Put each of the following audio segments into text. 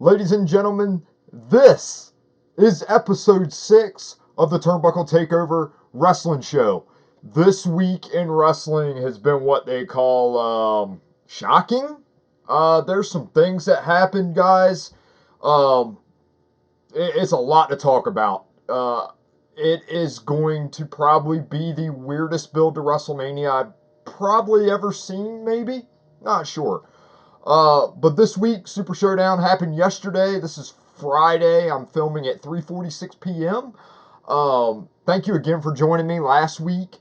Ladies and gentlemen, this is episode 6 of the Turnbuckle Takeover wrestling show. This week in wrestling has been what they call shocking. There's some things that happened, guys. It's a lot to talk about. It is going to probably be the weirdest build to WrestleMania I've probably ever seen, maybe? Not sure. But this week, Super Showdown happened yesterday. This is Friday. I'm filming at 3:46 p.m. Thank you again for joining me last week.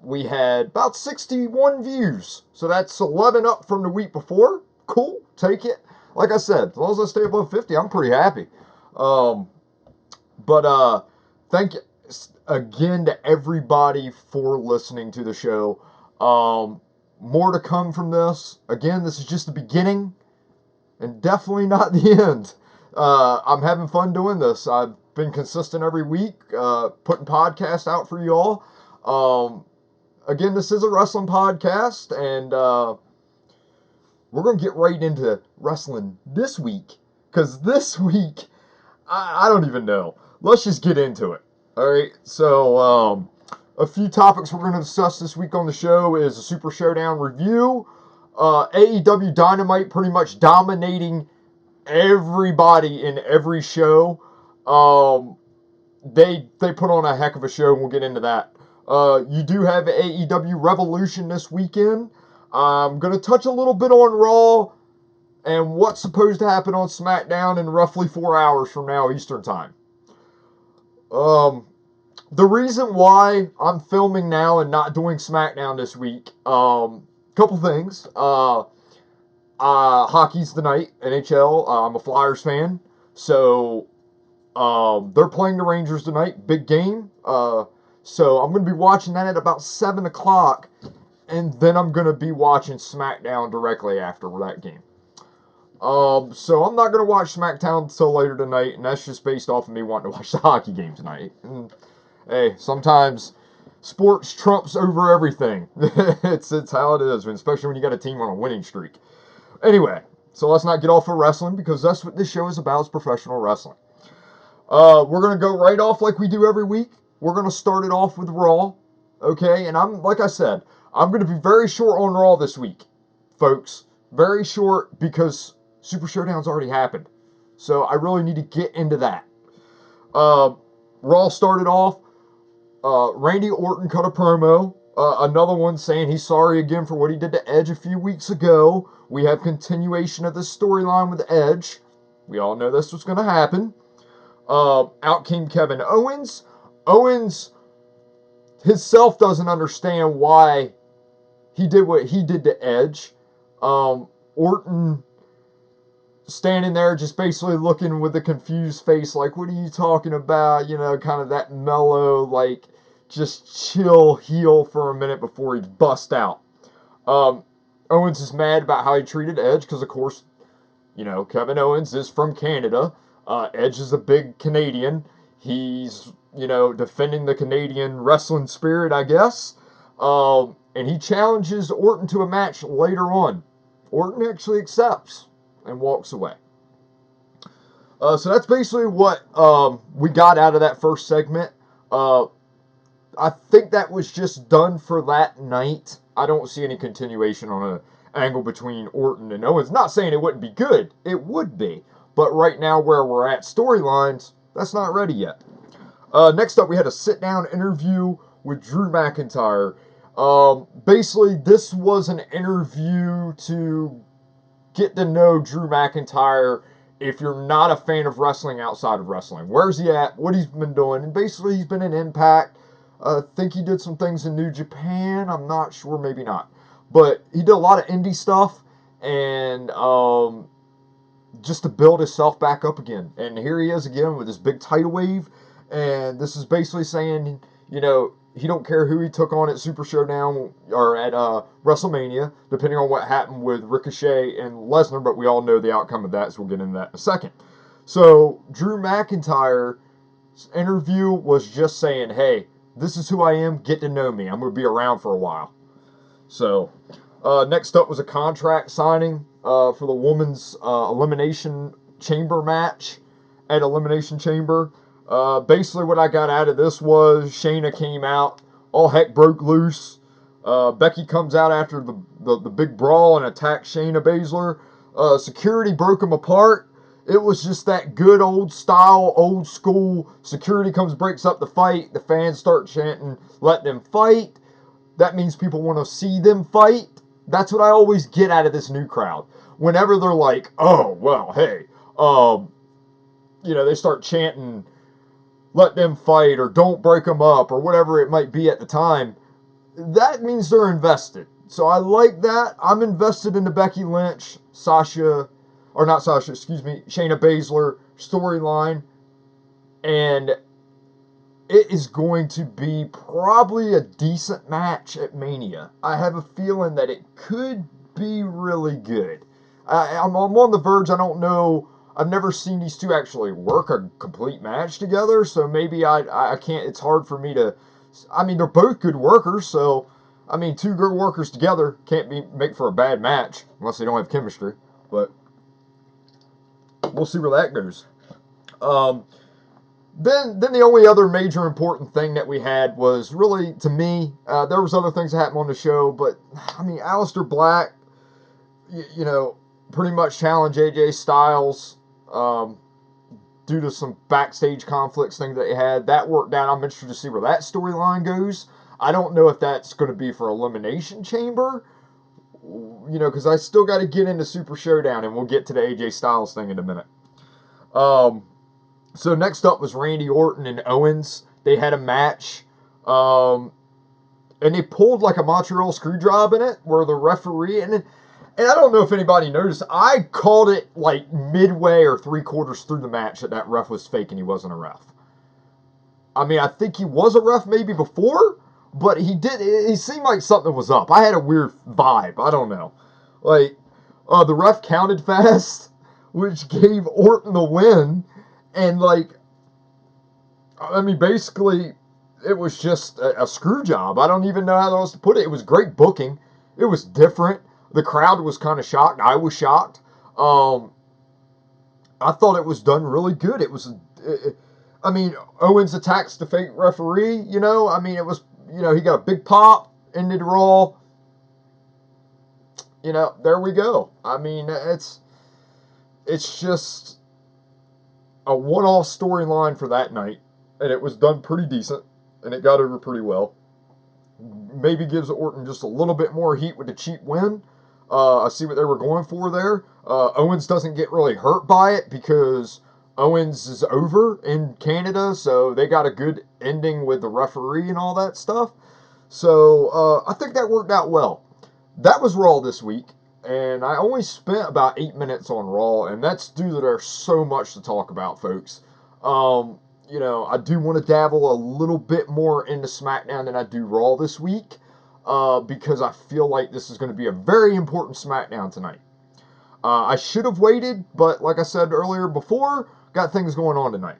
We had about 61 views. So that's 11 up from the week before. Cool. Take it. Like I said, as long as I stay above 50, I'm pretty happy. Thank you again to everybody for listening to the show. More to come from this. Again, this is just the beginning and definitely not the end. I'm having fun doing this. I've been consistent every week, putting podcasts out for you all. Again, this is a wrestling podcast, and we're going to get right into wrestling this week, because this week, I don't even know. Let's just get into it. All right, so a few topics we're going to discuss this week on the show is a Super Showdown review, AEW Dynamite pretty much dominating everybody in every show. They put on a heck of a show, and we'll get into that. You do have AEW Revolution this weekend. I'm going to touch a little bit on Raw and what's supposed to happen on SmackDown in roughly 4 hours from now Eastern Time. The reason why I'm filming now and not doing SmackDown this week, couple things. Hockey's tonight, NHL. I'm a Flyers fan, so they're playing the Rangers tonight. Big game. So I'm going to be watching that at about 7 o'clock, and then I'm going to be watching SmackDown directly after that game. So I'm not going to watch SmackDown until later tonight, and that's just based off of me wanting to watch the hockey game tonight. And, hey, sometimes sports trumps over everything. it's how it is, especially when you got a team on a winning streak. Anyway, so let's not get off of wrestling, because that's what this show is about, is professional wrestling. We're going to go right off like we do every week. We're going to start it off with Raw, okay? And like I said, I'm going to be very short on Raw this week, folks. Very short, because Super Showdown's already happened. So I really need to get into that. Raw started off. Randy Orton cut a promo. Another one saying he's sorry again for what he did to Edge a few weeks ago. We have continuation of this storyline with Edge. We all know this was going to happen. Out came Kevin Owens. Owens himself doesn't understand why he did what he did to Edge. Orton standing there just basically looking with a confused face like, what are you talking about? You know, kind of that mellow, like, just chill heel for a minute before he bust out. Owens is mad about how he treated Edge because, of course, you know, Kevin Owens is from Canada. Edge is a big Canadian. He's, you know, defending the Canadian wrestling spirit, I guess. And he challenges Orton to a match later on. Orton actually accepts and walks away. So that's basically what we got out of that first segment. I think that was just done for that night. I don't see any continuation on an angle between Orton and Owens. Not saying it wouldn't be good. It would be. But right now where we're at storylines, that's not ready yet. Next up, we had a sit-down interview with Drew McIntyre. Basically, this was an interview to get to know Drew McIntyre if you're not a fan of wrestling outside of wrestling. Where's he at? What he's been doing? And basically, he's been in Impact. I think he did some things in New Japan. I'm not sure. Maybe not. But he did a lot of indie stuff. And just to build himself back up again. And here he is again with this big tidal wave. And this is basically saying, you know, he don't care who he took on at Super Showdown or at WrestleMania, depending on what happened with Ricochet and Lesnar, but we all know the outcome of that, so we'll get into that in a second. So, Drew McIntyre's interview was just saying, hey, this is who I am, get to know me. I'm going to be around for a while. So, next up was a contract signing for the women's elimination chamber match at Elimination Chamber. Basically what I got out of this was Shayna came out, all heck broke loose. Becky comes out after the big brawl and attacks Shayna Baszler. Security broke them apart. It was just that good old style, old school. Security comes, breaks up the fight. The fans start chanting, let them fight. That means people want to see them fight. That's what I always get out of this new crowd. Whenever they're like, oh, well, hey, they start chanting, let them fight, or don't break them up, or whatever it might be at the time. That means they're invested. So I like that. I'm invested in the Becky Lynch, Shayna Baszler storyline. And it is going to be probably a decent match at Mania. I have a feeling that it could be really good. I'm on the verge. I don't know. I've never seen these two actually work a complete match together, so maybe I can't. It's hard for me to. I mean, they're both good workers, so I mean, two good workers together can't make for a bad match unless they don't have chemistry. But we'll see where that goes. Then the only other major important thing that we had was really, to me, there was other things that happened on the show, but I mean, Aleister Black, pretty much challenged AJ Styles due to some backstage conflicts things that they had. That worked out. I'm interested to see where that storyline goes. I don't know if that's going to be for Elimination Chamber, because I still got to get into Super Showdown, and we'll get to the AJ Styles thing in a minute. So next up was Randy Orton and Owens. They had a match, and they pulled like a Montreal screwjob in it, where the referee, and I don't know if anybody noticed, I called it like midway or 3/4 through the match that ref was fake and he wasn't a ref. I mean, I think he was a ref maybe before, but he seemed like something was up. I had a weird vibe. I don't know. Like, the ref counted fast, which gave Orton the win. And, basically, it was just a screw job. I don't even know how else to put it. It was great booking. It was different. The crowd was kind of shocked. I was shocked. I thought it was done really good. Owens attacks the fake referee, it was, he got a big pop, ended Raw. There we go. I mean, it's just a one-off storyline for that night, and it was done pretty decent, and it got over pretty well. Maybe gives Orton just a little bit more heat with the cheap win. I see what they were going for there. Owens doesn't get really hurt by it because Owens is over in Canada, so they got a good ending with the referee and all that stuff. So I think that worked out well. That was Raw this week, and I only spent about 8 minutes on Raw, and that's due to there's so much to talk about, folks. I do want to dabble a little bit more into SmackDown than I do Raw this week, because I feel like this is going to be a very important SmackDown tonight. I should have waited, but like I said earlier before, got things going on tonight.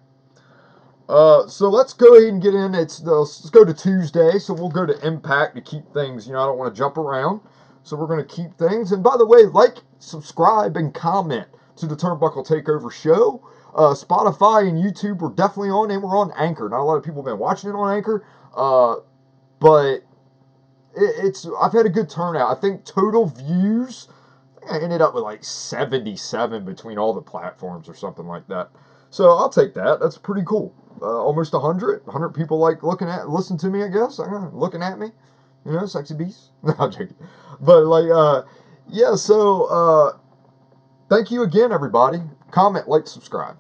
So let's go ahead and get in. Let's go to Tuesday. So we'll go to Impact to keep things, I don't want to jump around. So we're going to keep things. And by the way, subscribe, and comment to the Turnbuckle Takeover show. Spotify and YouTube we're definitely on, and we're on Anchor. Not a lot of people have been watching it on Anchor, but I've had a good turnout. I think total views, I ended up with like 77 between all the platforms or something like that. So I'll take that. That's pretty cool. Almost 100 people listen to me, I guess. Looking at me. Sexy beast. No, I'm joking. But so thank you again, everybody. Comment, subscribe.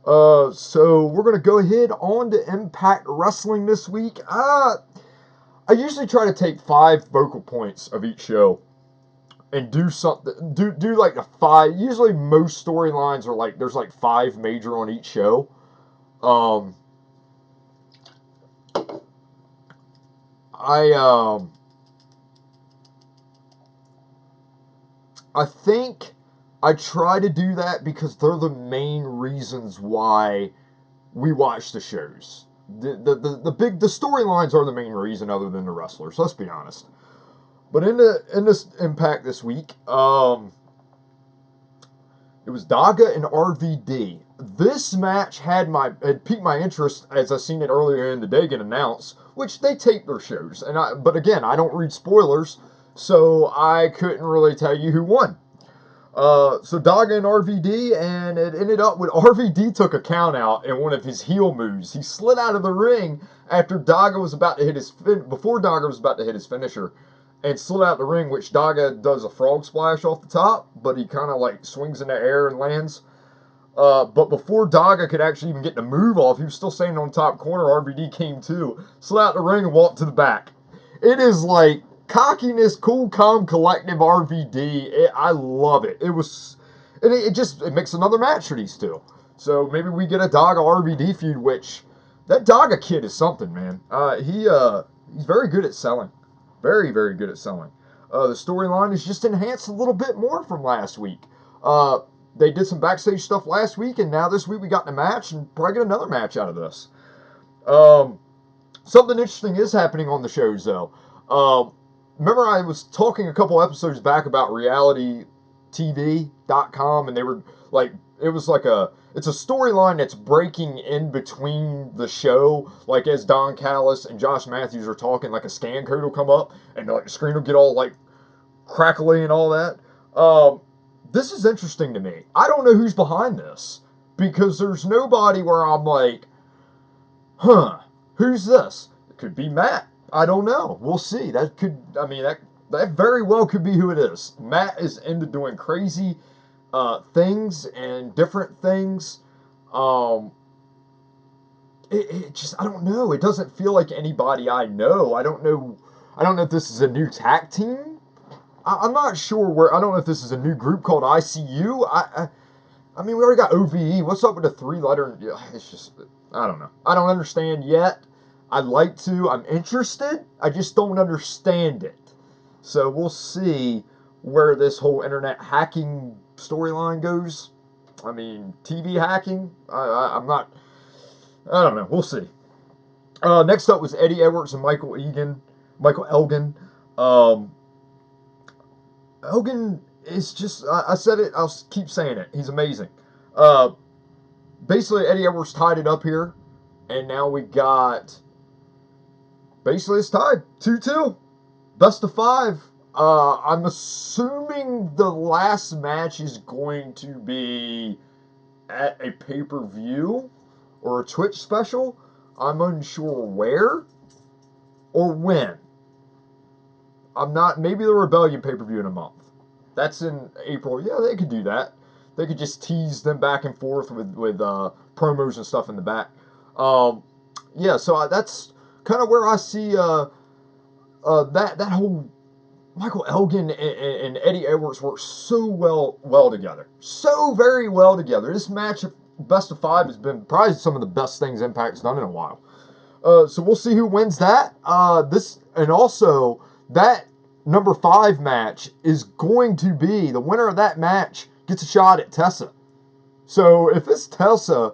So we're going to go ahead on to Impact Wrestling this week. I usually try to take 5 vocal points of each show and do something, do like the 5, usually most storylines are there's 5 major on each show. I think I try to do that because they're the main reasons why we watch the shows. The storylines are the main reason other than the wrestlers, let's be honest. But in this Impact this week, It was Daga and RVD. This match had piqued my interest as I seen it earlier in the day get announced, which they tape their shows. But again, I don't read spoilers, so I couldn't really tell you who won. So Daga and RVD, and it ended up with RVD took a count out in one of his heel moves. He slid out of the ring after Daga was about to hit before Daga was about to hit his finisher, and slid out the ring, which Daga does a frog splash off the top, but he kind of like swings in the air and lands. But before Daga could actually even get the move off, he was still standing on top corner. RVD came to, slid out the ring, and walked to the back. It is like cockiness, cool, calm, collective RVD. I love it. It makes another match for these two. So maybe we get a Daga RVD feud, which that Daga kid is something, man. He's very good at selling. Very, very good at selling. The storyline is just enhanced a little bit more from last week. They did some backstage stuff last week, and now this week we got the match, and probably get another match out of this. Something interesting is happening on the shows, though. Remember I was talking a couple episodes back about realitytv.com, and they were like, it's a storyline that's breaking in between the show, like as Don Callis and Josh Matthews are talking, like a scan code will come up, and like the screen will get all like crackly and all that. This is interesting to me. I don't know who's behind this, because there's nobody where I'm like, who's this? It could be Matt. I don't know. We'll see. That very well could be who it is. Matt is into doing crazy things and different things. It just, I don't know. It doesn't feel like anybody I know. I don't know if this is a new tag team. I'm not sure I don't know if this is a new group called ICU. I mean, we already got OVE. What's up with the 3-letter? It's just, I don't know. I don't understand yet. I'd like to. I'm interested. I just don't understand it. So we'll see where this whole internet hacking storyline goes. I mean, TV hacking. I don't know. We'll see. Next up was Eddie Edwards and Michael Elgin. Elgin is just, I said it, I'll keep saying it. He's amazing. Basically, Eddie Edwards tied it up here. And now we got, basically it's tied. 2-2. Best of 5. I'm assuming the last match is going to be at a pay-per-view or a Twitch special. I'm unsure where or when. Maybe the Rebellion pay-per-view in a month. That's in April. Yeah, they could do that. They could just tease them back and forth with promos and stuff in the back. Yeah, so that's kind of where I see that whole Michael Elgin and Eddie Edwards work so well together. So very well together. This match, Best of 5, has been probably some of the best things Impact's done in a while. So we'll see who wins that. Also, that number 5 match is going to be, the winner of that match gets a shot at Tessa. So if it's Tessa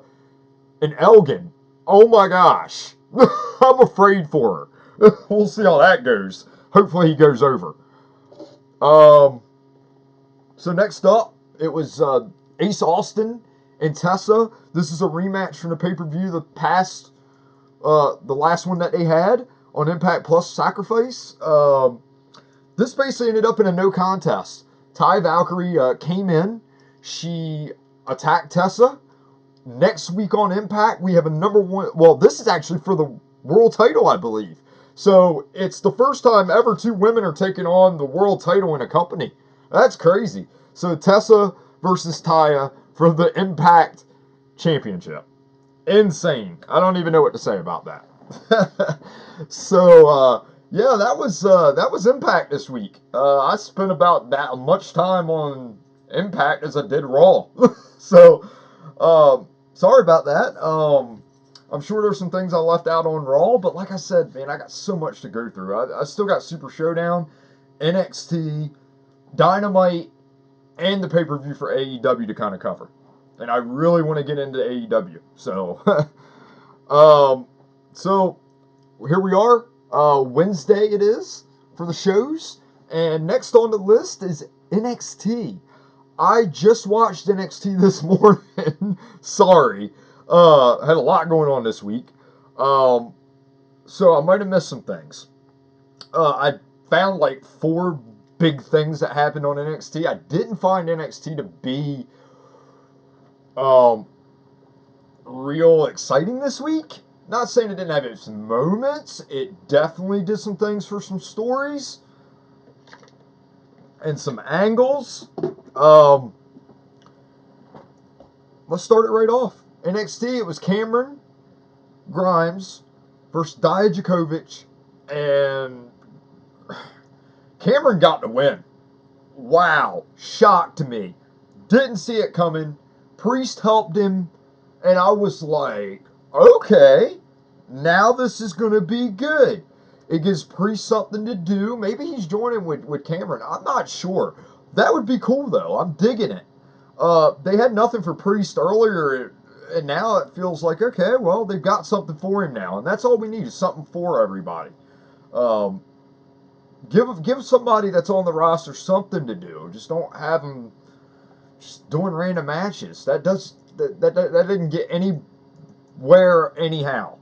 and Elgin, oh my gosh, I'm afraid for her. We'll see how that goes. Hopefully he goes over. So next up, it was Ace Austin and Tessa. This is a rematch from the pay-per-view, the last one that they had on Impact Plus Sacrifice. This basically ended up in a no contest. Ty Valkyrie came in. She attacked Tessa. Next week on Impact, we have a number 1. Well, this is actually for the world title, I believe. So it's the first time ever 2 women are taking on the world title in a company. That's crazy. So Tessa versus Taya for the Impact Championship. Insane. I don't even know what to say about that. So, yeah, that was Impact this week. I spent about that much time on Impact as I did Raw. So, sorry about that. I'm sure there's some things I left out on Raw, but like I said, man, I got so much to go through. I still got Super Showdown, NXT, Dynamite, and the pay-per-view for AEW to kind of cover. And I really want to get into AEW. So, so here we are. Wednesday it is for the shows. And next on the list is NXT. I just watched NXT this morning. Sorry. Had a lot going on this week. So I might have missed some things. I found like 4 big things that happened on NXT. I didn't find NXT to be real exciting this week. Not saying it didn't have its moments. It definitely did some things for some stories and some angles. Let's start it right off. NXT, it was Cameron Grimes versus Dijakovic, and Cameron got the win. Wow, shock to me. Didn't see it coming. Priest helped him, and I was like, okay, now this is going to be good. It gives Priest something to do. Maybe he's joining with Cameron. I'm not sure. That would be cool, though. I'm digging it. They had nothing for Priest earlier, and now it feels like, okay, well, they've got something for him now, and that's all we need is something for everybody. Give somebody that's on the roster something to do. Just don't have them just doing random matches. That didn't get anywhere anyhow.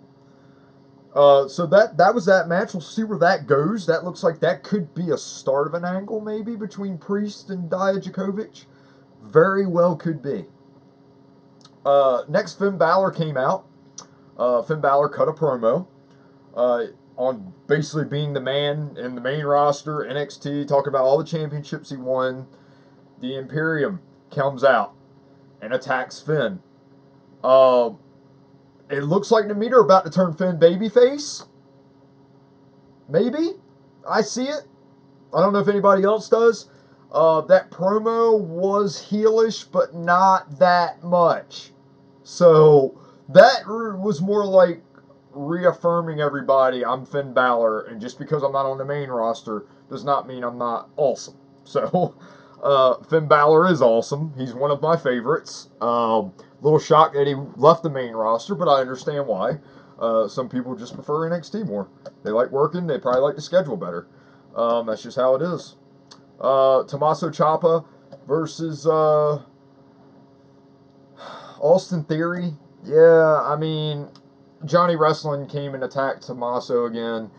So that was that match. We'll see where that goes. That looks like that could be a start of an angle maybe between Priest and Dijakovic. Very well could be. Next, Finn Balor came out. Finn Balor cut a promo on basically being the man in the main roster, NXT, talking about all the championships he won. The Imperium comes out and attacks Finn. It looks like to me they're about to turn Finn babyface. Maybe. I see it. I don't know if anybody else does. That promo was heelish, but not that much. So that was more like reaffirming everybody, I'm Finn Balor, and just because I'm not on the main roster does not mean I'm not awesome. So Finn Balor is awesome. He's one of my favorites. Little shocked that he left the main roster, but I understand why. Some people just prefer NXT more. They like working. They probably like the schedule better. That's just how it is. Tommaso Ciampa versus Austin Theory. Yeah, I mean, Johnny Wrestling came and attacked Tommaso again.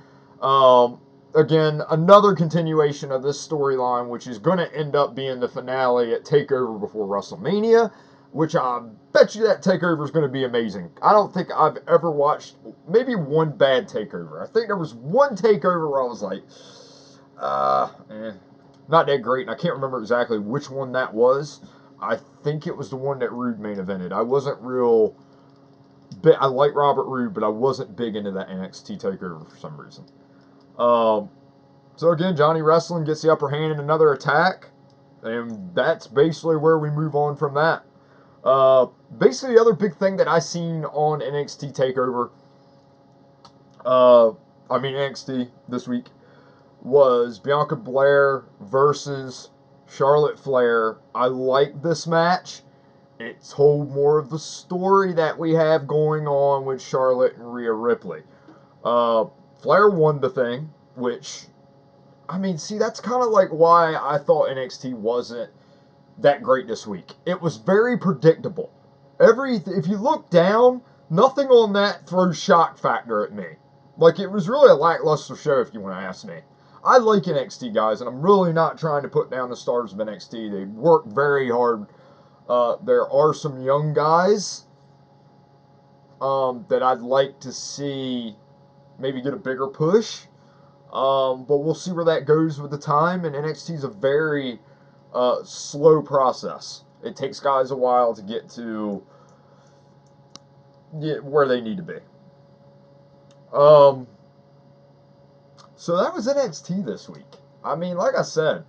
Again, another continuation of this storyline, which is going to end up being the finale at TakeOver before WrestleMania, which I bet you that TakeOver is going to be amazing. I don't think I've ever watched maybe one bad TakeOver. I think there was one TakeOver where I was like, not that great, and I can't remember exactly which one that was. I think it was the one that Rude main evented. I wasn't real big. I like Robert Roode, but I wasn't big into that NXT TakeOver for some reason. So again, Johnny Wrestling gets the upper hand in another attack, and that's basically where we move on from that. Basically, the other big thing that I seen on NXT TakeOver, NXT this week, was Bianca Belair versus Charlotte Flair. I like this match. It told more of the story that we have going on with Charlotte and Rhea Ripley. Flair won the thing, which, that's kind of like why I thought NXT wasn't that great this week. It was very predictable. If you look down, nothing on that throws shock factor at me. Like, it was really a lackluster show, if you want to ask me. I like NXT, guys, and I'm really not trying to put down the stars of NXT. They work very hard. There are some young guys that I'd like to see maybe get a bigger push. But we'll see where that goes with the time. And NXT is a very slow process. It takes guys a while to get to where they need to be. So that was NXT this week. Like I said,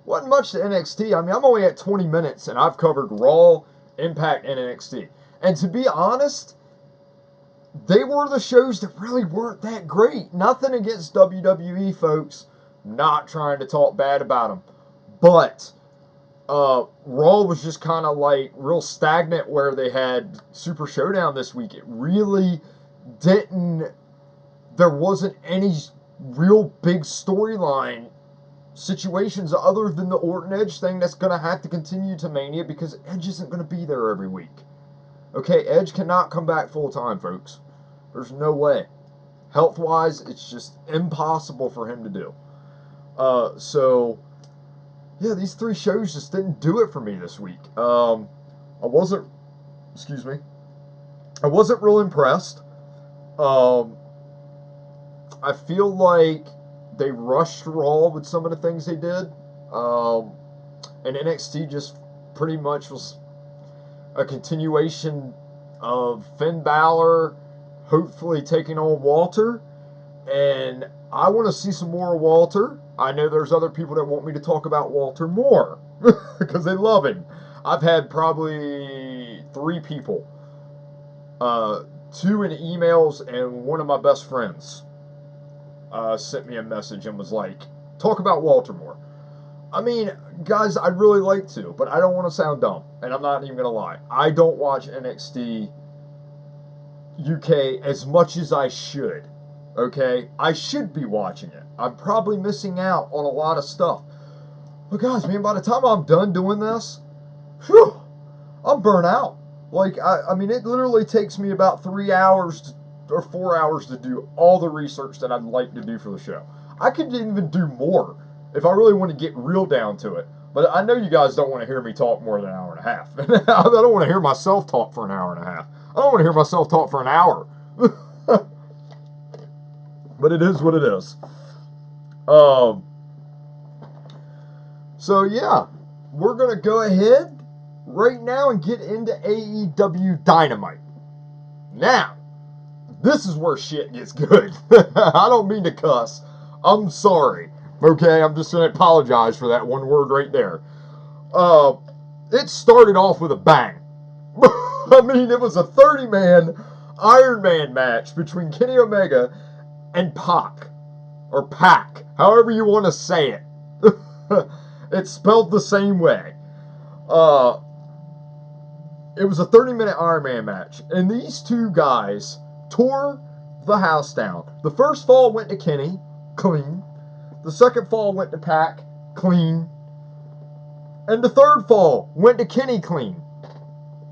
wasn't much to NXT. I'm only at 20 minutes, and I've covered Raw, Impact, and NXT. And to be honest, they were the shows that really weren't that great. Nothing against WWE, folks. Not trying to talk bad about them. But Raw was just kind of like real stagnant where they had Super Showdown this week. It really didn't... There wasn't any real big storyline situations other than the Orton Edge thing that's going to have to continue to Mania because Edge isn't going to be there every week. Okay, Edge cannot come back full time, folks. There's no way. Health-wise, it's just impossible for him to do. So, yeah, these 3 shows just didn't do it for me this week. I wasn't real impressed. I feel like they rushed Raw with some of the things they did. And NXT just pretty much was a continuation of Finn Balor hopefully taking on Walter. And I want to see some more of Walter. I know there's other people that want me to talk about Walter more because they love him. I've had probably 3 people, 2 in emails, and one of my best friends sent me a message and was like, talk about Walter more. I mean, guys, I'd really like to, but I don't want to sound dumb, and I'm not even going to lie. I don't watch NXT UK as much as I should, okay? I should be watching it. I'm probably missing out on a lot of stuff. But guys, man, by the time I'm done doing this, whew, I'm burnt out. Like, I mean, it literally takes me about 3 hours or 4 hours to do all the research that I'd like to do for the show. I could even do more if I really want to get real down to it. But I know you guys don't want to hear me talk more than an hour and a half. I don't want to hear myself talk for an hour and a half. I don't want to hear myself talk for an hour. But it is what it is. So yeah, we're going to go ahead right now and get into AEW Dynamite. Now, this is where shit gets good. I don't mean to cuss. I'm sorry. Okay, I'm just going to apologize for that one word right there. It started off with a bang. I mean, it was a 30-man Iron Man match between Kenny Omega and Pac. Or Pac, however you want to say it. It's spelled the same way. It was a 30-minute Iron Man match. And these 2 guys tore the house down. The first fall went to Kenny, clean. The second fall went to Pac, clean. And the third fall went to Kenny, clean.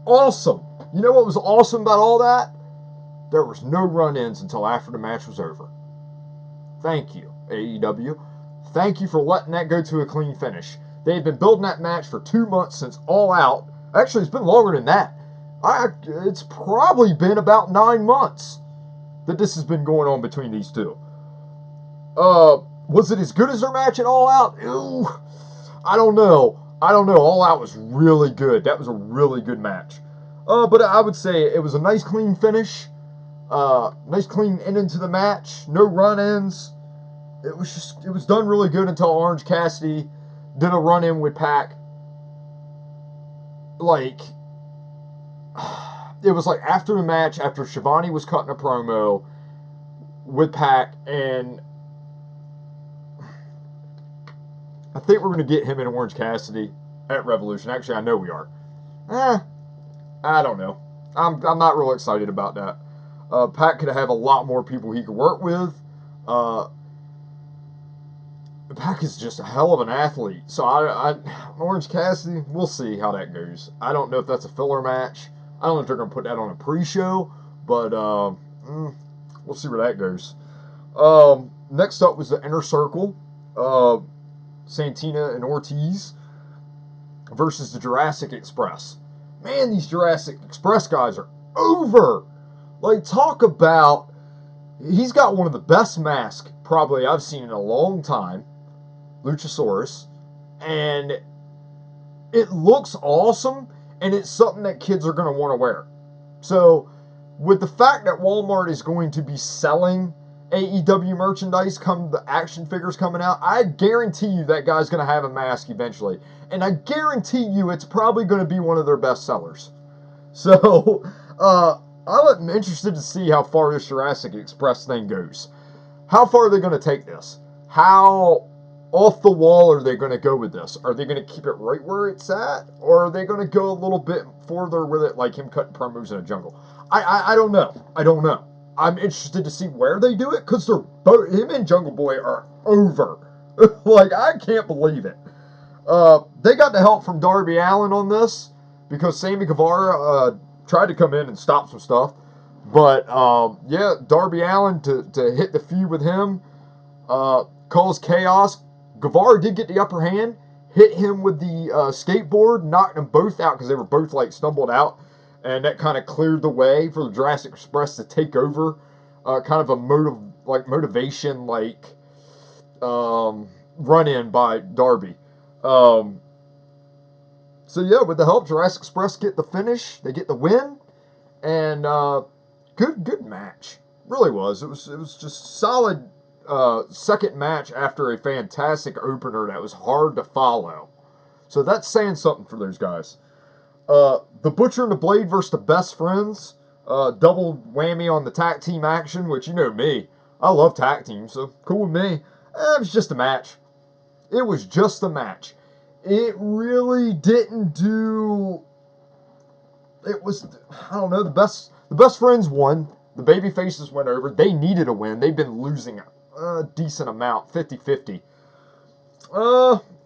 Awesome. You know what was awesome about all that? There was no run-ins until after the match was over. Thank you, AEW. Thank you for letting that go to a clean finish. They had been building that match for 2 months since All Out. Actually, it's been longer than that. It's probably been about 9 months that this has been going on between these 2. Was it as good as their match at All Out? Ew, I don't know. All Out was really good. That was a really good match. But I would say it was a nice clean finish. Nice clean ending to the match. No run-ins. It was done really good until Orange Cassidy did a run-in with Pac. Like, it was like after the match, after Shivani was cutting a promo with Pac, and I think we're going to get him and Orange Cassidy at Revolution. Actually, I know we are. I don't know. I'm not real excited about that. Pac could have a lot more people he could work with. Pac is just a hell of an athlete. So Orange Cassidy, we'll see how that goes. I don't know if that's a filler match. I don't know if they're going to put that on a pre-show, but we'll see where that goes. Next up was the Inner Circle. Santina and Ortiz versus the Jurassic Express. Man, these Jurassic Express guys are over. Like, talk about, he's got one of the best masks probably I've seen in a long time, Luchasaurus, and it looks awesome, and it's something that kids are going to want to wear. So, with the fact that Walmart is going to be selling AEW merchandise come the action figures coming out, I guarantee you that guy's going to have a mask eventually. And I guarantee you it's probably going to be one of their best sellers. So, I'm interested to see how far this Jurassic Express thing goes. How far are they going to take this? How off the wall are they going to go with this? Are they going to keep it right where it's at? Or are they going to go a little bit further with it, like him cutting promos in a jungle? I don't know. I don't know. I'm interested to see where they do it, because they're both, him and Jungle Boy are over. Like, I can't believe it. They got the help from Darby Allin on this because Sammy Guevara tried to come in and stop some stuff. But, yeah, Darby Allin to hit the feud with him caused chaos. Guevara did get the upper hand, hit him with the skateboard, knocked them both out because they were both, like, stumbled out. And that kind of cleared the way for the Jurassic Express to take over. Kind of a motivation, run-in by Darby. So yeah, with the help, Jurassic Express get the finish. They get the win, and good match. Really was. It was just solid second match after a fantastic opener that was hard to follow. So that's saying something for those guys. The Butcher and the Blade versus the Best Friends. Double whammy on the tag team action, which you know me. I love tag teams, so cool with me. It was just a match. It was just a match. It really didn't do... It was, I don't know, the best friends won. The baby faces went over. They needed a win. They've been losing a decent amount, 50-50.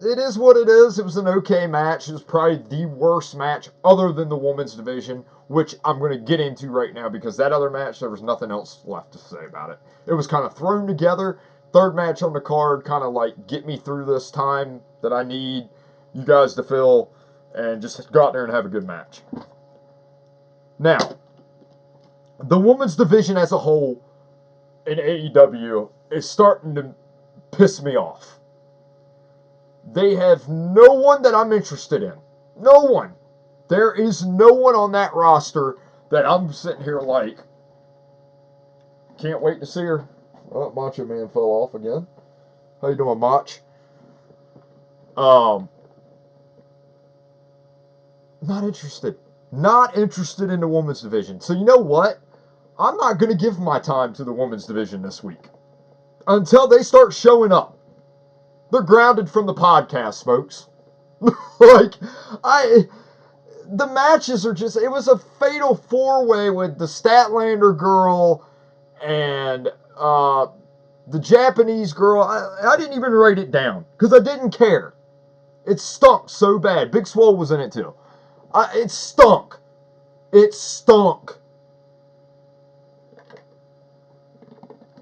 It is what it is. It was an okay match. It was probably the worst match other than the women's division, which I'm going to get into right now because that other match, there was nothing else left to say about it. It was kind of thrown together. Third match on the card, kind of like get me through this time that I need you guys to fill and just go out there and have a good match. Now, the women's division as a whole in AEW is starting to piss me off. They have no one that I'm interested in. No one. There is no one on that roster that I'm sitting here like, can't wait to see her. Oh, Macho Man fell off again. How you doing, Mach? Not interested. Not interested in the women's division. So you know what? I'm not going to give my time to the women's division this week. Until they start showing up. They're grounded from the podcast, folks. The matches are just, it was a fatal four-way with the Statlander girl and the Japanese girl. I didn't even write it down because I didn't care. It stunk so bad. Big Swole was in it too. It stunk. It stunk.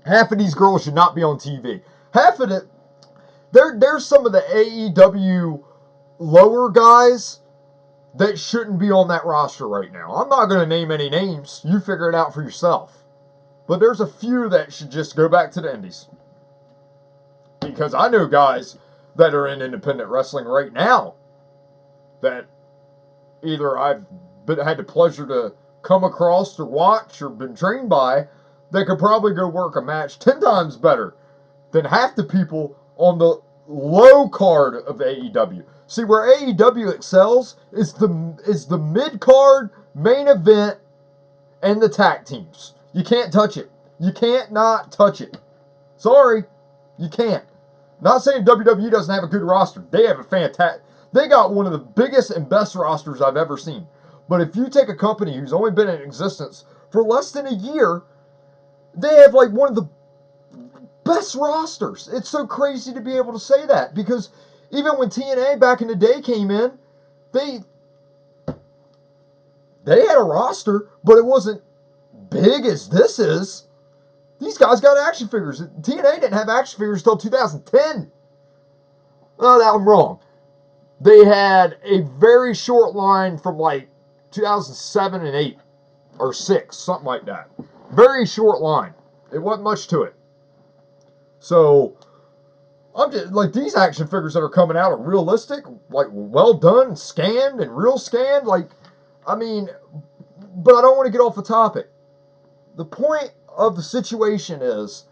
Half of these girls should not be on TV. Half of it, there's some of the AEW lower guys that shouldn't be on that roster right now. I'm not going to name any names. You figure it out for yourself. But there's a few that should just go back to the indies. Because I know guys that are in independent wrestling right now that either I've had the pleasure to come across or watch or been trained by that could probably go work a match 10 times better than half the people on the low card of AEW. See, where AEW excels is the mid-card, main event, and the tag teams. You can't touch it. You can't not touch it. Sorry, you can't. Not saying WWE doesn't have a good roster. They have a fantastic... They got one of the biggest and best rosters I've ever seen. But if you take a company who's only been in existence for less than a year, they have like one of the best rosters. It's so crazy to be able to say that because even when TNA back in the day came in, they had a roster, but it wasn't big as this is. These guys got action figures. TNA didn't have action figures until 2010. Oh, that I'm wrong. They had a very short line from like 2007 and 8 or 6, something like that. Very short line. It wasn't much to it. So, I'm just, like, these action figures that are coming out are realistic, like, well done, scanned, and real scanned. Like, I mean, but I don't want to get off the topic. The point of the situation is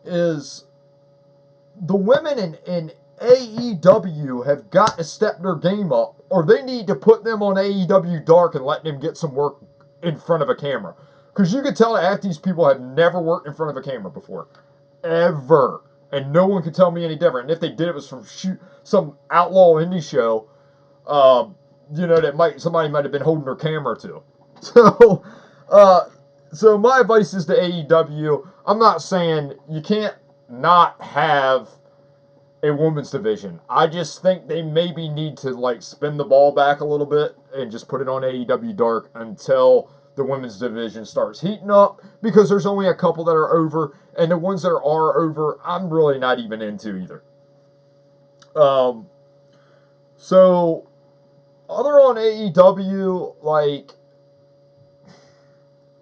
the women in AEW have got to step their game up, or they need to put them on AEW Dark and let them get some work in front of a camera. Because you can tell that half these people have never worked in front of a camera before. Ever. And no one could tell me any different. And if they did, it was from some outlaw indie show, that somebody might have been holding their camera to. So my advice is to AEW, I'm not saying you can't not have a women's division. I just think they maybe need to like spin the ball back a little bit and just put it on AEW Dark until the women's division starts heating up, because there's only a couple that are over, and the ones that are over, I'm really not even into either. So other on AEW, like,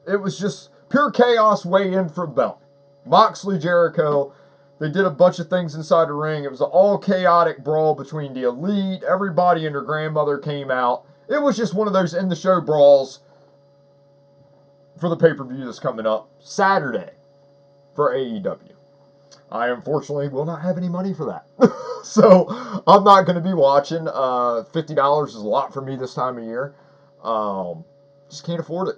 it was just pure chaos way in for the belt. Moxley, Jericho, they did a bunch of things inside the ring. It was an all chaotic brawl between the Elite. Everybody and their grandmother came out. It was just one of those in the show brawls for the pay-per-view that's coming up Saturday for AEW. I unfortunately will not have any money for that. So I'm not going to be watching. $50 is a lot for me this time of year. Just can't afford it.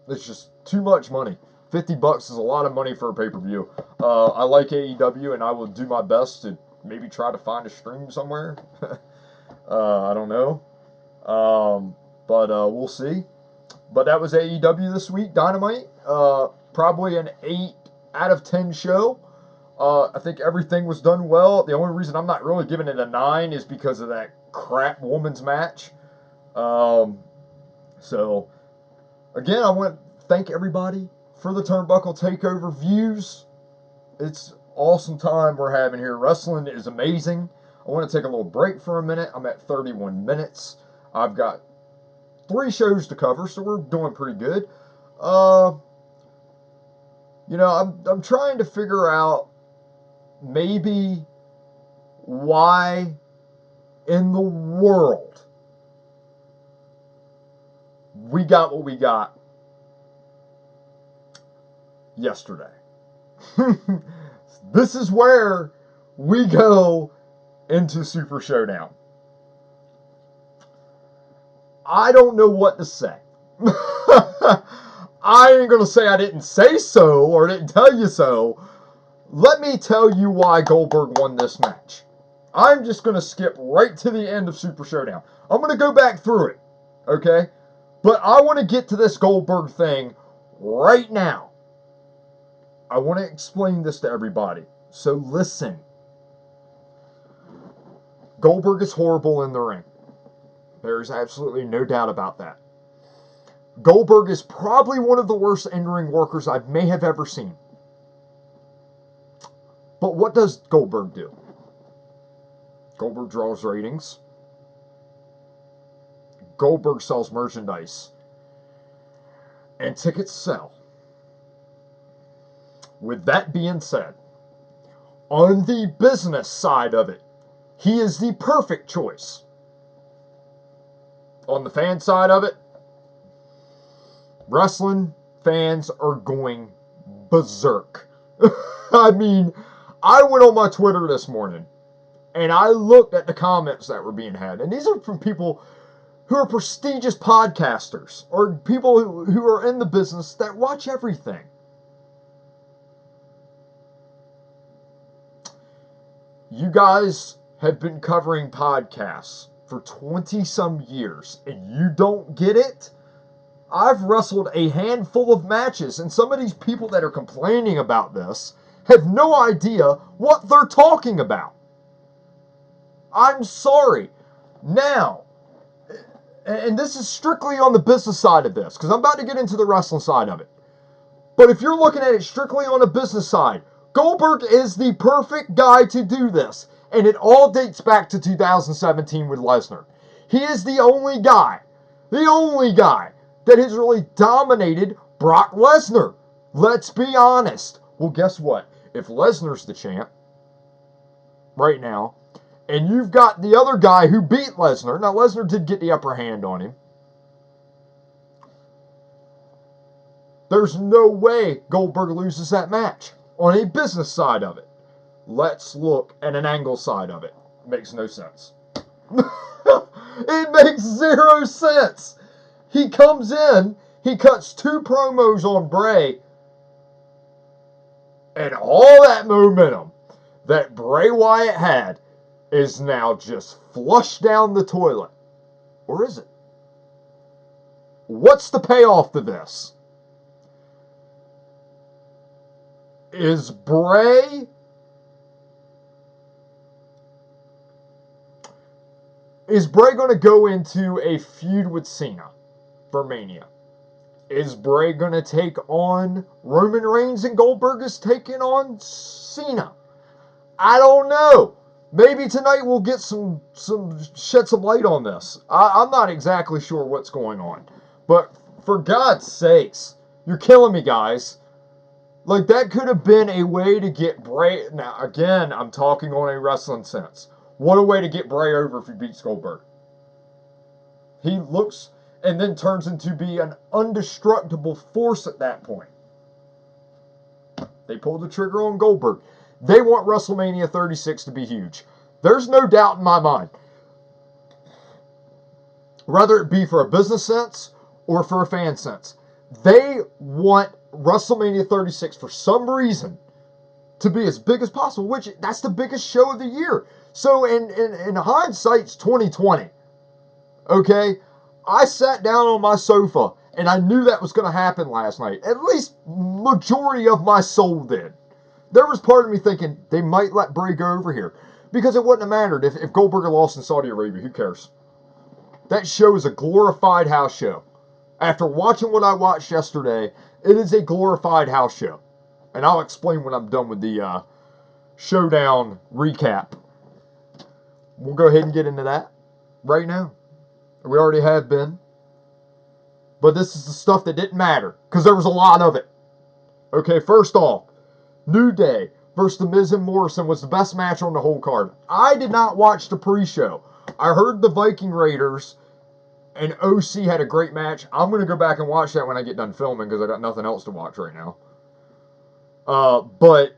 It's just too much money. $50 is a lot of money for a pay-per-view. I like AEW, and I will do my best to maybe try to find a stream somewhere. I don't know. But we'll see. But that was AEW this week, Dynamite. Probably an 8 out of 10 show. I think everything was done well. The only reason I'm not really giving it a 9 is because of that crap women's match. So, again, I want to thank everybody for the Turnbuckle Takeover views. It's awesome time we're having here. Wrestling is amazing. I want to take a little break for a minute. I'm at 31 minutes. I've got 3 shows to cover, so we're doing pretty good. I'm trying to figure out maybe why in the world we got what we got yesterday. This is where we go into Super Showdown. I don't know what to say. I ain't going to say I didn't say so or didn't tell you so. Let me tell you why Goldberg won this match. I'm just going to skip right to the end of Super Showdown. I'm going to go back through it, okay? But I want to get to this Goldberg thing right now. I want to explain this to everybody. So listen. Goldberg is horrible in the ring. There's absolutely no doubt about that. Goldberg is probably one of the worst in-ring workers I may have ever seen. But what does Goldberg do? Goldberg draws ratings. Goldberg sells merchandise. And tickets sell. With that being said, on the business side of it, he is the perfect choice. On the fan side of it, wrestling fans are going berserk. I mean, I went on my Twitter this morning and I looked at the comments that were being had. And these are from people who are prestigious podcasters or people who are in the business that watch everything. You guys have been covering podcasts for 20-some years and you don't get it? I've wrestled a handful of matches, and some of these people that are complaining about this have no idea what they're talking about. I'm sorry. Now, and this is strictly on the business side of this, because I'm about to get into the wrestling side of it. But if you're looking at it strictly on the business side, Goldberg is the perfect guy to do this. And it all dates back to 2017 with Lesnar. He is the only guy that has really dominated Brock Lesnar. Let's be honest. Well, guess what? If Lesnar's the champ right now, and you've got the other guy who beat Lesnar, now Lesnar did get the upper hand on him, there's no way Goldberg loses that match on a business side of it. Let's look at an angle side of it. Makes no sense. It makes 0 sense. He comes in, he cuts 2 promos on Bray, and all that momentum that Bray Wyatt had is now just flushed down the toilet. Or is it? What's the payoff to this? Is Bray Is Bray going to go into a feud with Cena for Mania? Is Bray going to take on Roman Reigns and Goldberg is taking on Cena? I don't know. Maybe tonight we'll get shed some light on this. I'm not exactly sure what's going on. But for God's sakes, you're killing me, guys. Like, that could have been a way to get Bray... Now, again, I'm talking on a wrestling sense. What a way to get Bray over if he beats Goldberg. He looks and then turns into be an indestructible force at that point. They pulled the trigger on Goldberg. They want WrestleMania 36 to be huge. There's no doubt in my mind. Whether it be for a business sense or for a fan sense. They want WrestleMania 36 for some reason to be as big as possible, which that's the biggest show of the year. So in hindsight, it's 2020. Okay? I sat down on my sofa and I knew that was going to happen last night. At least majority of my soul did. There was part of me thinking they might let Bray go over here. Because it wouldn't have mattered if Goldberg had lost in Saudi Arabia. Who cares? That show is a glorified house show. After watching what I watched yesterday, it is a glorified house show. And I'll explain when I'm done with the Showdown recap. We'll go ahead and get into that right now. We already have been. But this is the stuff that didn't matter. Because there was a lot of it. Okay, first off. New Day versus The Miz and Morrison was the best match on the whole card. I did not watch the pre-show. I heard the Viking Raiders and OC had a great match. I'm going to go back and watch that when I get done filming because I got nothing else to watch right now. But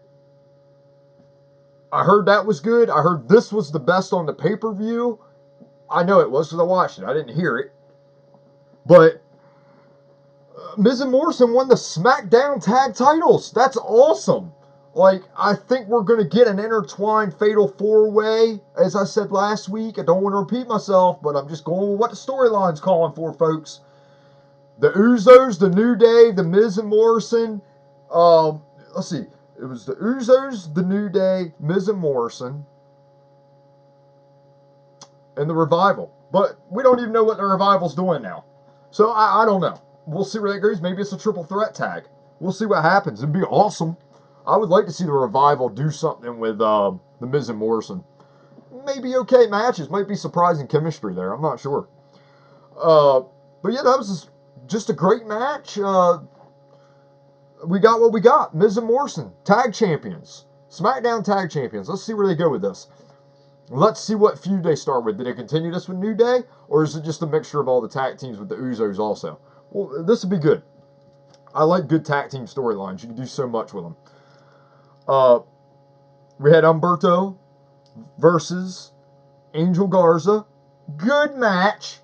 I heard that was good. I heard this was the best on the pay-per-view. I know it was because I watched it. I didn't hear it. But Miz and Morrison won the SmackDown tag titles. That's awesome. Like, I think we're going to get an intertwined fatal four-way, as I said last week. I don't want to repeat myself, but I'm just going with what the storyline's calling for, folks. The Usos, the New Day, the Miz and Morrison. Let's see. It was the Usos, the New Day, Miz and Morrison, and the Revival. But we don't even know what the Revival's doing now. So, I don't know. We'll see where that goes. Maybe it's a triple threat tag. We'll see what happens. It'd be awesome. I would like to see the Revival do something with the Miz and Morrison. Maybe okay matches. Might be surprising chemistry there. I'm not sure. But yeah, that was just a great match. We got what we got. Miz and Morrison, tag champions. SmackDown tag champions. Let's see where they go with this. Let's see what feud they start with. Did they continue this with New Day? Or is it just a mixture of all the tag teams with the Usos also? Well, this would be good. I like good tag team storylines. You can do so much with them. We had Humberto versus Angel Garza. Good match.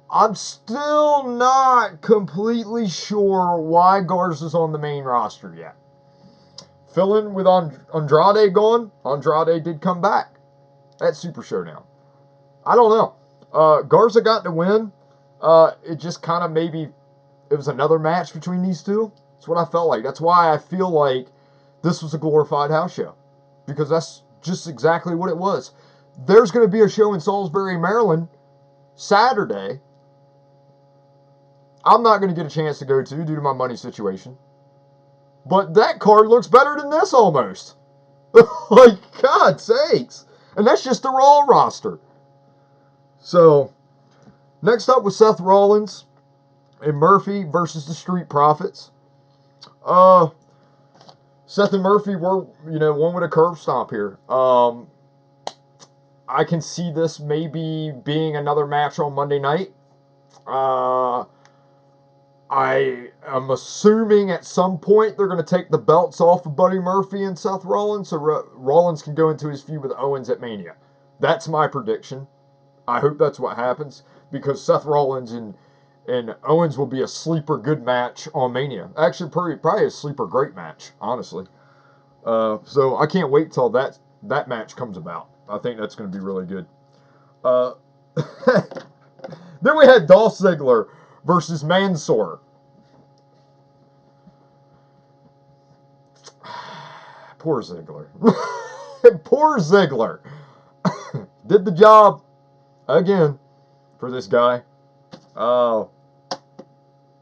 I'm still not completely sure why Garza's on the main roster yet. Filling with Andrade gone. Andrade did come back at Super Showdown. I don't know. Garza got the win. It just kind of maybe it was another match between these two. That's what I felt like. That's why I feel like this was a glorified house show. Because that's just exactly what it was. There's going to be a show in Salisbury, Maryland, Saturday. I'm not going to get a chance to go to due to my money situation. But that card looks better than this almost. Like, God's sakes. And that's just the Raw roster. So, next up was Seth Rollins and Murphy versus the Street Profits. Seth and Murphy were, one with a curb stomp here. I can see this maybe being another match on Monday night. I am assuming at some point they're going to take the belts off of Buddy Murphy and Seth Rollins so Rollins can go into his feud with Owens at Mania. That's my prediction. I hope that's what happens because Seth Rollins and Owens will be a sleeper good match on Mania. Actually, probably a sleeper great match, honestly. So I can't wait till that match comes about. I think that's going to be really good. Then we had Dolph Ziggler versus Mansoor. Poor Ziggler. Poor Ziggler. Did the job. again for this guy. It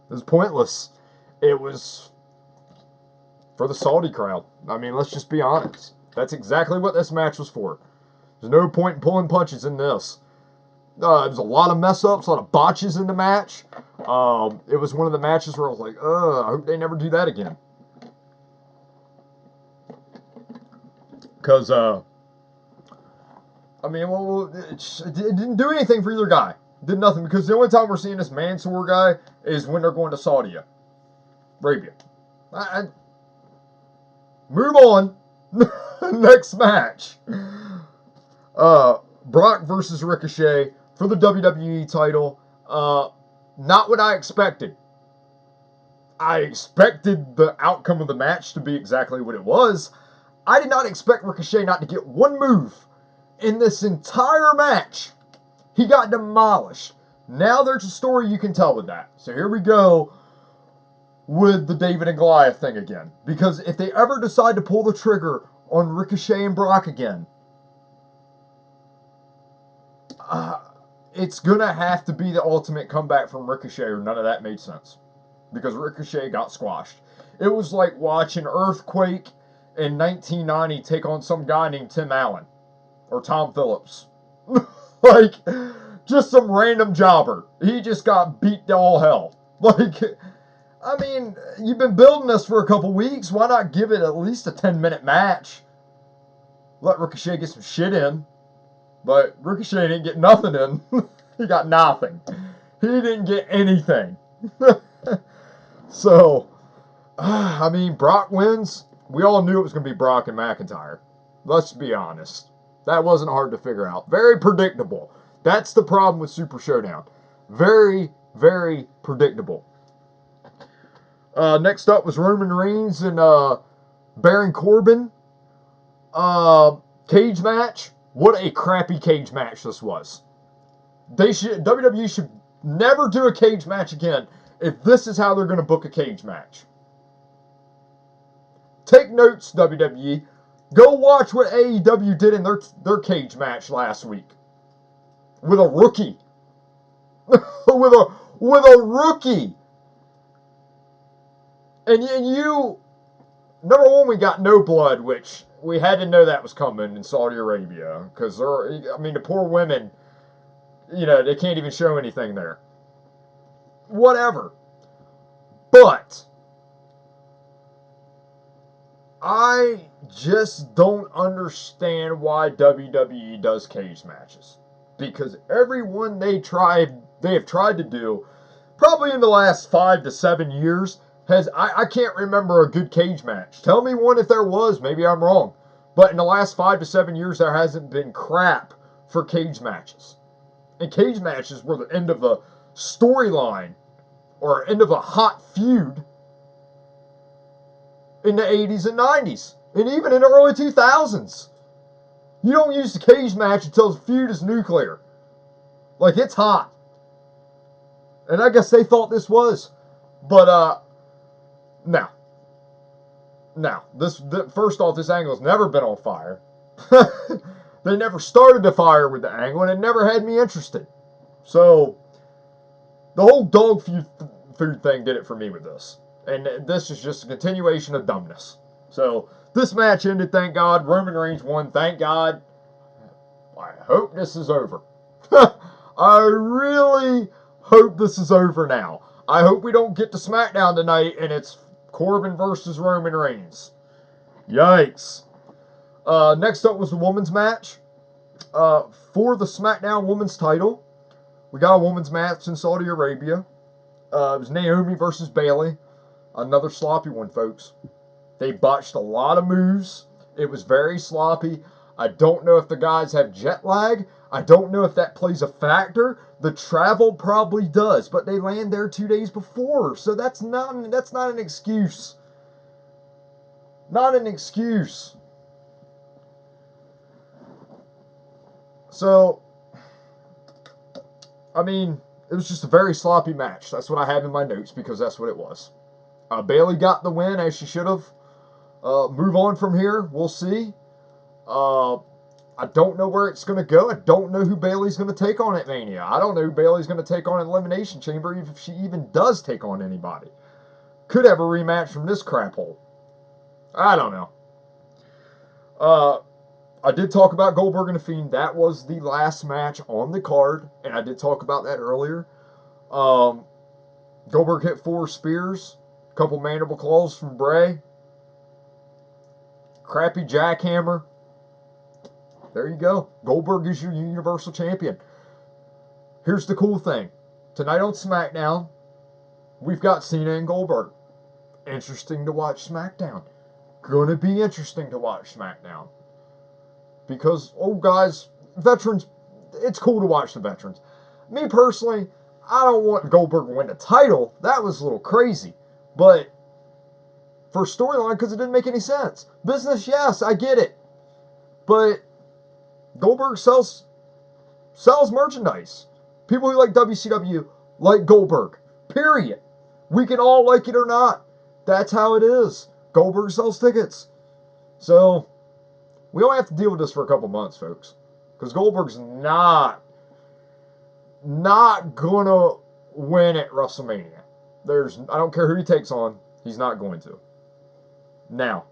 was pointless. It was for the Saudi crowd. I mean, let's just be honest. That's exactly what this match was for. There's no point in pulling punches in this. There's a lot of mess ups, a lot of botches in the match. It was one of the matches where I was like, I hope they never do that again. Because, I mean, well, it didn't do anything for either guy. It did nothing, because the only time we're seeing this Mansoor guy is when they're going to Saudi Arabia. Move on. Next match. Brock versus Ricochet for the WWE title. Not what I expected. I expected the outcome of the match to be exactly what it was. I did not expect Ricochet not to get one move in this entire match. He got demolished. Now there's a story you can tell with that. So here we go with the David and Goliath thing again. Because if they ever decide to pull the trigger on Ricochet and Brock again, it's going to have to be the ultimate comeback from Ricochet, or none of that made sense. Because Ricochet got squashed. It was like watching Earthquake in 1990 take on some guy named Tim Allen. Or Tom Phillips. Like, just some random jobber. He just got beat to all hell. Like, I mean, you've been building this for a couple weeks. Why not give it at least a 10-minute match? Let Ricochet get some shit in. But Ricochet didn't get nothing in. He got nothing. He didn't get anything. So, I mean, Brock wins. We all knew it was going to be Brock and McIntyre. Let's be honest. That wasn't hard to figure out. Very predictable. That's the problem with Super Showdown. Very, very predictable. Next up was Roman Reigns and Baron Corbin. Cage match. What a crappy cage match this was. WWE should never do a cage match again if this is how they're going to book a cage match. Take notes, WWE. Go watch what AEW did in their cage match last week. With a rookie. with a rookie. And you, number one, we got no blood, which we had to know that was coming in Saudi Arabia. Because, the poor women, they can't even show anything there. Whatever. But I just don't understand why WWE does cage matches. Because everyone they have tried to do, probably in the last 5 to 7 years, I can't remember a good cage match. Tell me one if there was. Maybe I'm wrong. But in the last 5 to 7 years, there hasn't been crap for cage matches. And cage matches were the end of a storyline or end of a hot feud in the 80s and 90s. And even in the early 2000s. You don't use the cage match until the feud is nuclear. Like, it's hot. And I guess they thought this was. But, no. First off, this angle's never been on fire. They never started the fire with the angle, and it never had me interested. So, the whole dog food thing did it for me with this. And this is just a continuation of dumbness. So, this match ended, thank God. Roman Reigns won, thank God. I hope this is over. I really hope this is over now. I hope we don't get to SmackDown tonight and it's Corbin versus Roman Reigns. Yikes. Next up was the women's match. For the SmackDown women's title, we got a women's match in Saudi Arabia. It was Naomi versus Bayley. Another sloppy one, folks. They botched a lot of moves. It was very sloppy. I don't know if the guys have jet lag. I don't know if that plays a factor. The travel probably does, but they land there 2 days before, so that's not an excuse. Not an excuse. So, it was just a very sloppy match. That's what I have in my notes because that's what it was. Bayley got the win as she should have. Move on from here. We'll see. I don't know where it's going to go. I don't know who Bayley's going to take on at Mania. I don't know who Bayley's going to take on at Elimination Chamber, if she even does take on anybody. Could have a rematch from this crap hole. I don't know. I did talk about Goldberg and The Fiend. That was the last match on the card, and I did talk about that earlier. Goldberg hit 4 spears, a couple mandible claws from Bray, crappy jackhammer. There you go. Goldberg is your Universal Champion. Here's the cool thing. Tonight on SmackDown, we've got Cena and Goldberg. Interesting to watch SmackDown. Gonna be interesting to watch SmackDown. Because, oh guys, veterans, it's cool to watch the veterans. Me personally, I don't want Goldberg to win the title. That was a little crazy. But for storyline, because it didn't make any sense. Business, yes, I get it. But Goldberg sells merchandise. People who like WCW like Goldberg. Period. We can all like it or not. That's how it is. Goldberg sells tickets. So, we only have to deal with this for a couple months, folks. Because Goldberg's not gonna win at WrestleMania. I don't care who he takes on, he's not going to. Now,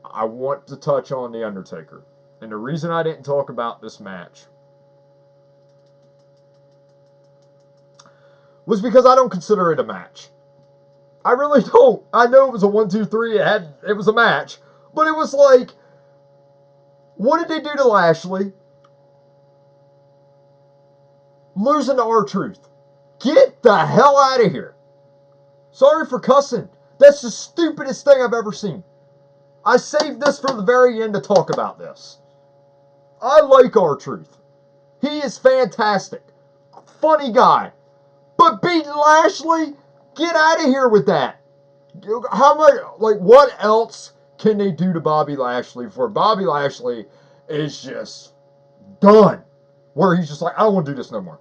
I want to touch on The Undertaker. And the reason I didn't talk about this match was because I don't consider it a match. I really don't. I know it was a 1, 2, 3. It was a match. But it was like, what did they do to Lashley? Losing to R-Truth. Get the hell out of here. Sorry for cussing. That's the stupidest thing I've ever seen. I saved this for the very end to talk about this. I like R-Truth. He is fantastic. Funny guy. But beating Lashley? Get out of here with that. How much, what else can they do to Bobby Lashley before Bobby Lashley is just done? Where he's just like, I don't want to do this no more.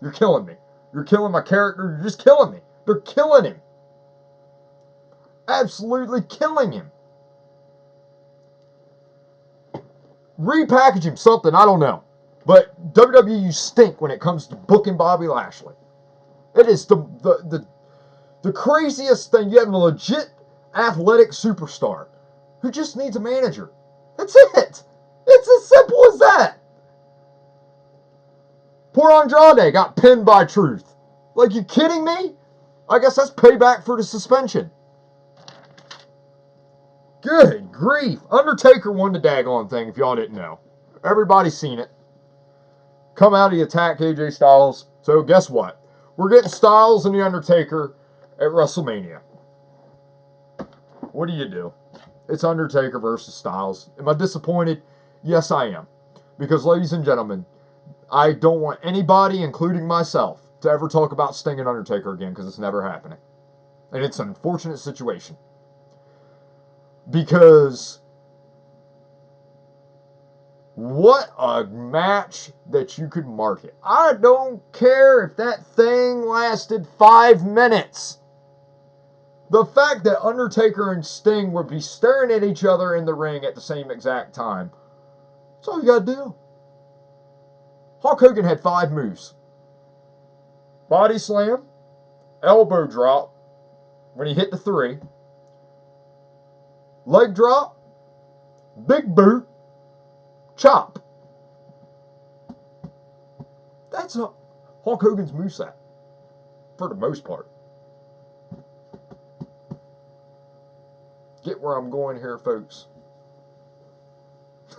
You're killing me. You're killing my character. You're just killing me. They're killing him. Absolutely killing him. Repackage him something, I don't know. But WWE, you stink when it comes to booking Bobby Lashley. It is the craziest thing. You have a legit athletic superstar who just needs a manager. That's it. It's as simple as that. Poor Andrade got pinned by Truth. Like, you kidding me? I guess that's payback for the suspension. Good grief. Undertaker won the daggone thing, if y'all didn't know. Everybody's seen it. Come out, he attacked AJ Styles. So guess what? We're getting Styles and the Undertaker at WrestleMania. What do you do? It's Undertaker versus Styles. Am I disappointed? Yes, I am. Because, ladies and gentlemen, I don't want anybody, including myself, to ever talk about Sting and Undertaker again, because it's never happening. And it's an unfortunate situation. Because what a match that you could market. I don't care if that thing lasted 5 minutes. The fact that Undertaker and Sting would be staring at each other in the ring at the same exact time. That's all you gotta do. Hulk Hogan had 5 moves. Body slam, elbow drop when he hit the 3, leg drop, big boot, chop. That's Hulk Hogan's moveset, for the most part. Get where I'm going here, folks.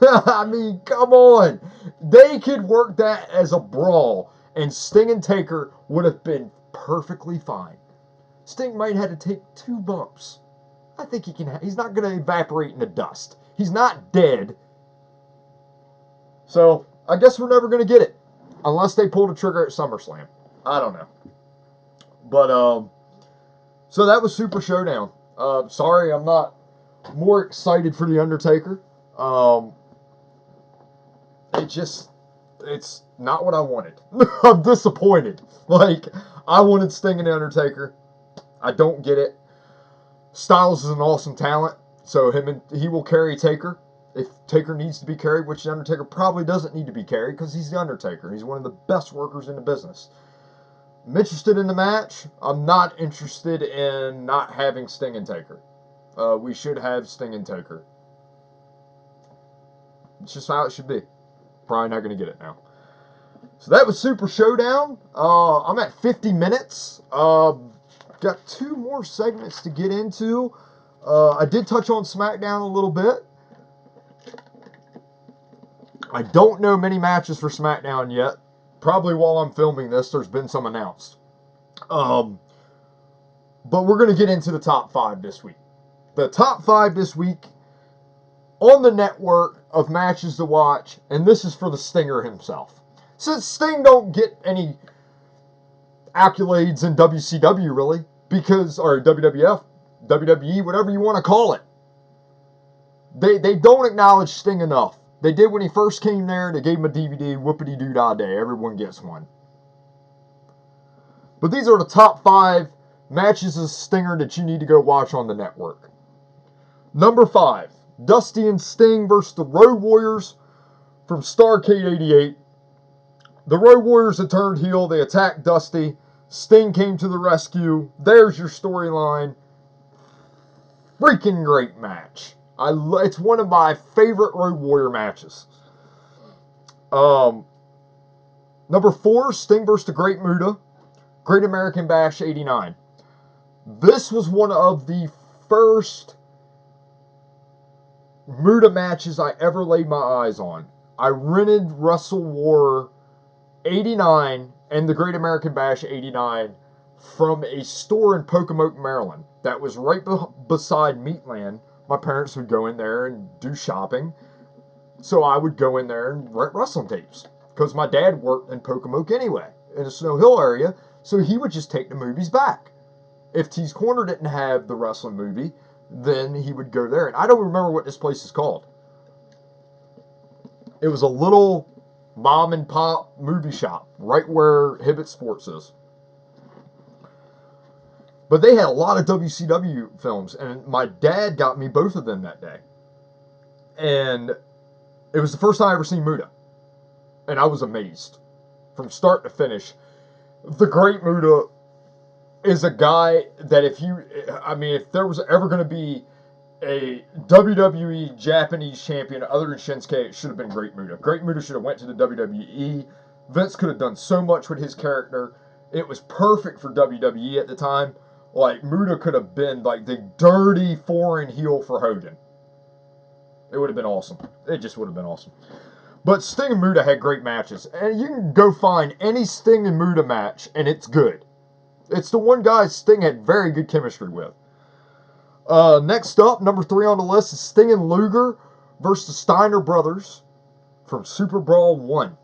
I mean, come on. They could work that as a brawl, and Sting and Taker would have been perfectly fine. Sting might have had to take 2 bumps. I think he's not going to evaporate in the dust. He's not dead. So, I guess we're never going to get it. Unless they pull the trigger at SummerSlam. I don't know. But, so that was Super Showdown. Sorry, I'm not more excited for The Undertaker. It's not what I wanted. I'm disappointed. Like, I wanted Sting and The Undertaker. I don't get it. Styles is an awesome talent, so he will carry Taker. If Taker needs to be carried, which the Undertaker probably doesn't need to be carried because he's the Undertaker. He's one of the best workers in the business. I'm interested in the match. I'm not interested in not having Sting and Taker. We should have Sting and Taker. It's just how it should be. Probably not going to get it now. So that was Super Showdown. I'm at 50 minutes. Got 2 more segments to get into. I did touch on SmackDown a little bit. I don't know many matches for SmackDown yet. Probably while I'm filming this, there's been some announced. But we're going to get into the top 5 this week. The top 5 this week on the network of matches to watch, and this is for the Stinger himself. Since Sting don't get any accolades in WCW really, or WWF, WWE, whatever you want to call it, they don't acknowledge Sting enough. They did when he first came there. They gave him a DVD, whoopity-doo-dah day. Everyone gets one. But these are the top 5 matches of Stinger that you need to go watch on the network. Number 5, Dusty and Sting versus the Road Warriors from Starrcade 88. The Road Warriors had turned heel. They attacked Dusty. Sting came to the rescue. There's your storyline. Freaking great match. It's one of my favorite Road Warrior matches. Number 4, Sting versus the Great Muta. Great American Bash 89. This was one of the first Muta matches I ever laid my eyes on. I rented Wrestle War 89 and the Great American Bash 89 from a store in Pocomoke, Maryland. That was right beside Meatland. My parents would go in there and do shopping. So I would go in there and rent wrestling tapes. Because my dad worked in Pocomoke anyway, in the Snow Hill area. So he would just take the movies back. If T's Corner didn't have the wrestling movie, then he would go there. And I don't remember what this place is called. It was a little mom and pop movie shop right where Hibbett Sports is. But they had a lot of WCW films, and my dad got me both of them that day. And it was the first time I ever seen Muta. And I was amazed. From start to finish. The Great Muta is a guy that if there was ever going to be a WWE Japanese champion other than Shinsuke, it should have been Great Muta. Great Muta should have went to the WWE. Vince could have done so much with his character. It was perfect for WWE at the time. Like, Muta could have been like the dirty foreign heel for Hogan. It would have been awesome. It just would have been awesome. But Sting and Muta had great matches. And you can go find any Sting and Muta match, and it's good. It's the one guy Sting had very good chemistry with. Next up, number 3 on the list is Sting and Luger versus the Steiner Brothers from Super Brawl 1.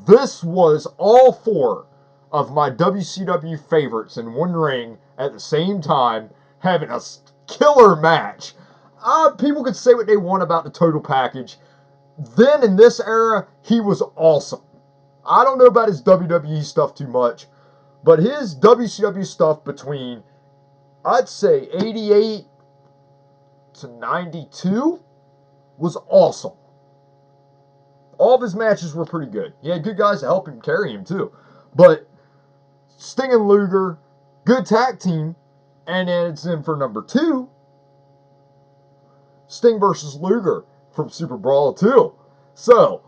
This was all 4 of my WCW favorites in one ring at the same time, having a killer match. People could say what they want about the total package. Then, in this era, he was awesome. I don't know about his WWE stuff too much, but his WCW stuff between, I'd say, 88 to 92 was awesome. All of his matches were pretty good. He had good guys to help him carry him, too. But Sting and Luger, good tag team. And then it's in for number 2. Sting versus Luger from Super Brawl 2. So,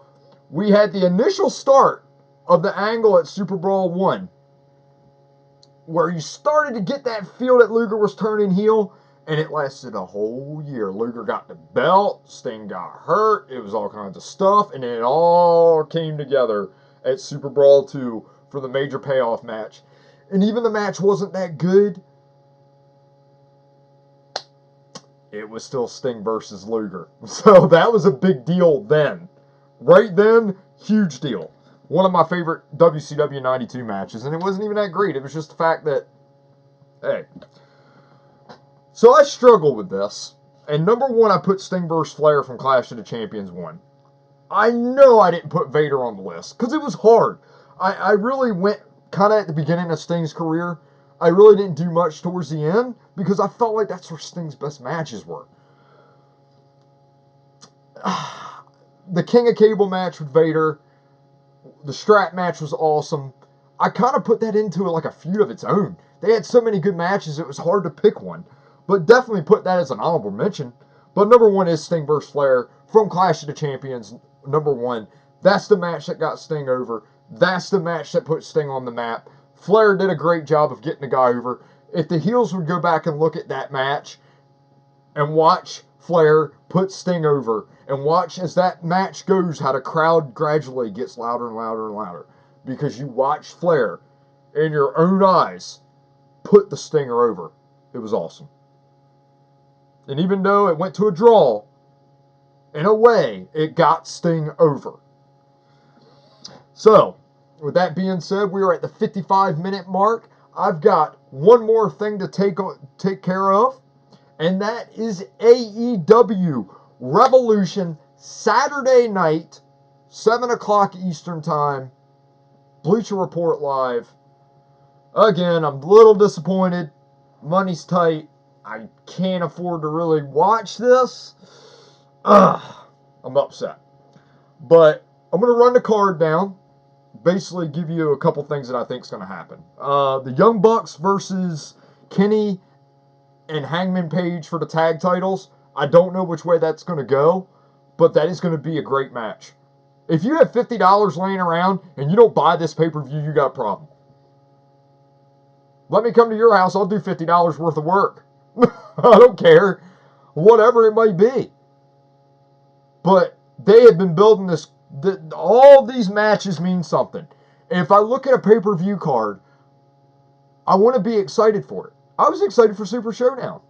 we had the initial start of the angle at Super Brawl 1, where you started to get that feel that Luger was turning heel, and it lasted a whole year. Luger got the belt, Sting got hurt, it was all kinds of stuff, and then it all came together at Super Brawl 2 for the major payoff match. And even the match wasn't that good, it was still Sting versus Luger. So that was a big deal then. Right then, huge deal. One of my favorite WCW 92 matches, and it wasn't even that great. It was just the fact that, hey. So I struggled with this. And number 1, I put Sting vs. Flair from Clash of the Champions 1. I know I didn't put Vader on the list, because it was hard. I really went kind of at the beginning of Sting's career. I really didn't do much towards the end, because I felt like that's where Sting's best matches were. the King of Cable match with Vader, the strap match was awesome. I kind of put that into like a feud of its own. They had so many good matches, it was hard to pick one. But definitely put that as an honorable mention. But number one is Sting vs. Flair from Clash of the Champions, number one. That's the match that got Sting over. That's the match that put Sting on the map. Flair did a great job of getting the guy over. If the heels would go back and look at that match and watch Flair put Sting over and watch as that match goes how the crowd gradually gets louder and louder and louder because you watch Flair in your own eyes put the Stinger over. It was awesome. And even though it went to a draw, in a way, it got Sting over. So, with that being said, we are at the 55-minute mark. I've got one more thing to take care of, and that is AEW Revolution Saturday night, 7 o'clock Eastern Time, Bleacher Report Live. Again, I'm a little disappointed. Money's tight. I can't afford to really watch this. I'm upset. But I'm going to run the card down. Basically give you a couple things that I think is going to happen. The Young Bucks versus Kenny and Hangman Page for the tag titles. I don't know which way that's going to go, but that is going to be a great match. If you have $50 laying around and you don't buy this pay-per-view, you got a problem. Let me come to your house. I'll do $50 worth of work. I don't care. Whatever it might be. But they have been building this. All these matches mean something. If I look at a pay-per-view card, I want to be excited for it. I was excited for Super Showdown.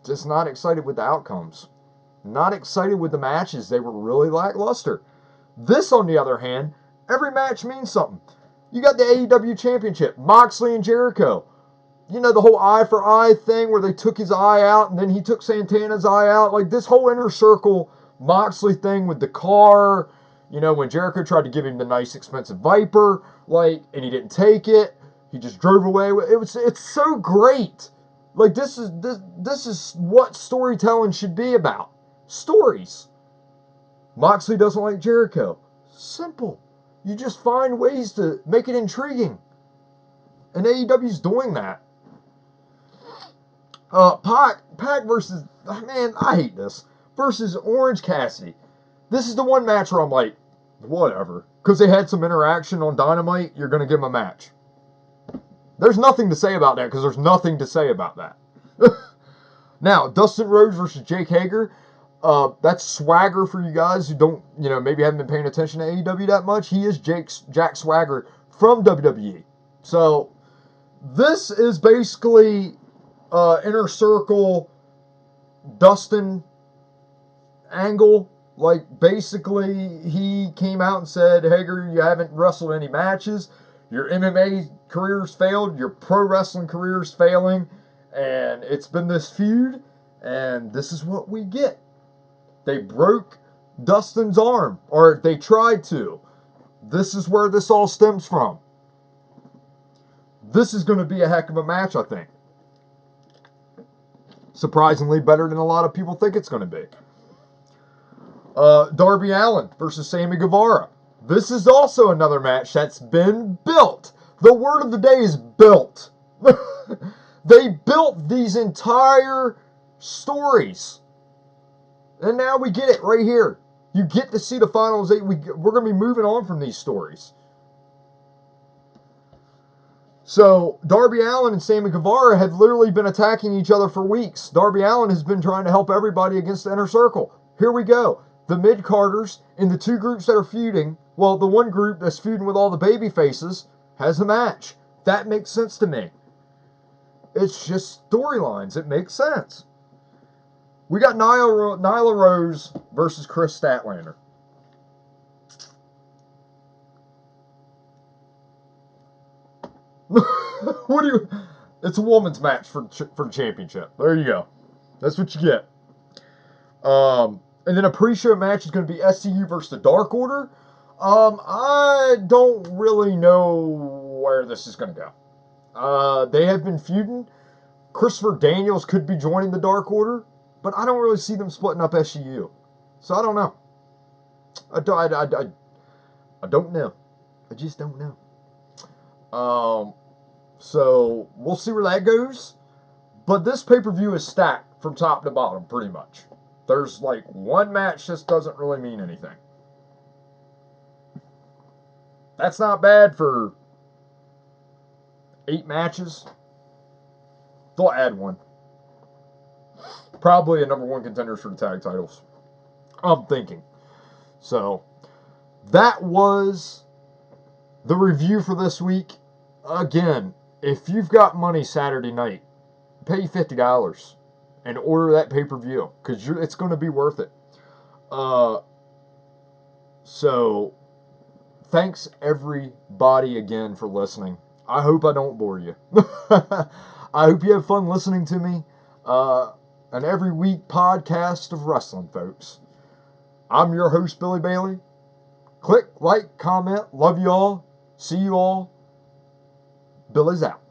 Just not excited with the outcomes. Not excited with the matches. They were really lackluster. This, on the other hand, every match means something. You got the AEW Championship, Moxley and Jericho. You know, the whole eye for eye thing where they took his eye out and then he took Santana's eye out. Like this whole Inner Circle Moxley thing with the car. You know, when Jericho tried to give him the nice expensive Viper, like, and he didn't take it. He just drove away. It's so great. Like this is what storytelling should be about. Stories. Moxley doesn't like Jericho. Simple. You just find ways to make it intriguing. And AEW's doing that. Pac versus, man, I hate this. Versus Orange Cassidy. This is the one match where I'm like, whatever. Because they had some interaction on Dynamite, you're going to give them a match. There's nothing to say about that because there's nothing to say about that. Now, Dustin Rhodes versus Jake Hager. That's Swagger for you guys who don't, maybe haven't been paying attention to AEW that much. He is Jack Swagger from WWE. So, this is basically Inner Circle Dustin angle. Like, basically, he came out and said, Hager, you haven't wrestled any matches. Your MMA career's failed. Your pro wrestling career's failing. And it's been this feud. And this is what we get. They broke Dustin's arm. Or they tried to. This is where this all stems from. This is going to be a heck of a match, I think. Surprisingly better than a lot of people think it's going to be. Darby Allin versus Sammy Guevara. This is also another match that's been built. The word of the day is built. They built these entire stories. And now we get it right here. You get to see the finals 8. We're going to be moving on from these stories. So, Darby Allin and Sammy Guevara have literally been attacking each other for weeks. Darby Allin has been trying to help everybody against the Inner Circle. Here we go. The mid-carders in the two groups that are feuding, well, the one group that's feuding with all the baby faces has a match. That makes sense to me. It's just storylines. It makes sense. We got Nyla Rose versus Chris Statlander. It's a woman's match for the championship. There you go. That's what you get. And then a pre-show match is going to be SCU versus the Dark Order. I don't really know where this is going to go. They have been feuding. Christopher Daniels could be joining the Dark Order. But I don't really see them splitting up SCU. So I don't know. I don't know. I just don't know. So we'll see where that goes. But this pay-per-view is stacked from top to bottom, pretty much. There's like one match that doesn't really mean anything. That's not bad for 8 matches. They'll add one. Probably a number 1 contenders for the tag titles. I'm thinking. So, that was the review for this week. Again, if you've got money Saturday night, pay $50 and order that pay-per-view because it's going to be worth it. So, thanks everybody again for listening. I hope I don't bore you. I hope you have fun listening to me. An every week podcast of wrestling, folks. I'm your host, Billy Bailey. Click, like, comment. Love you all. See you all. Billy's out.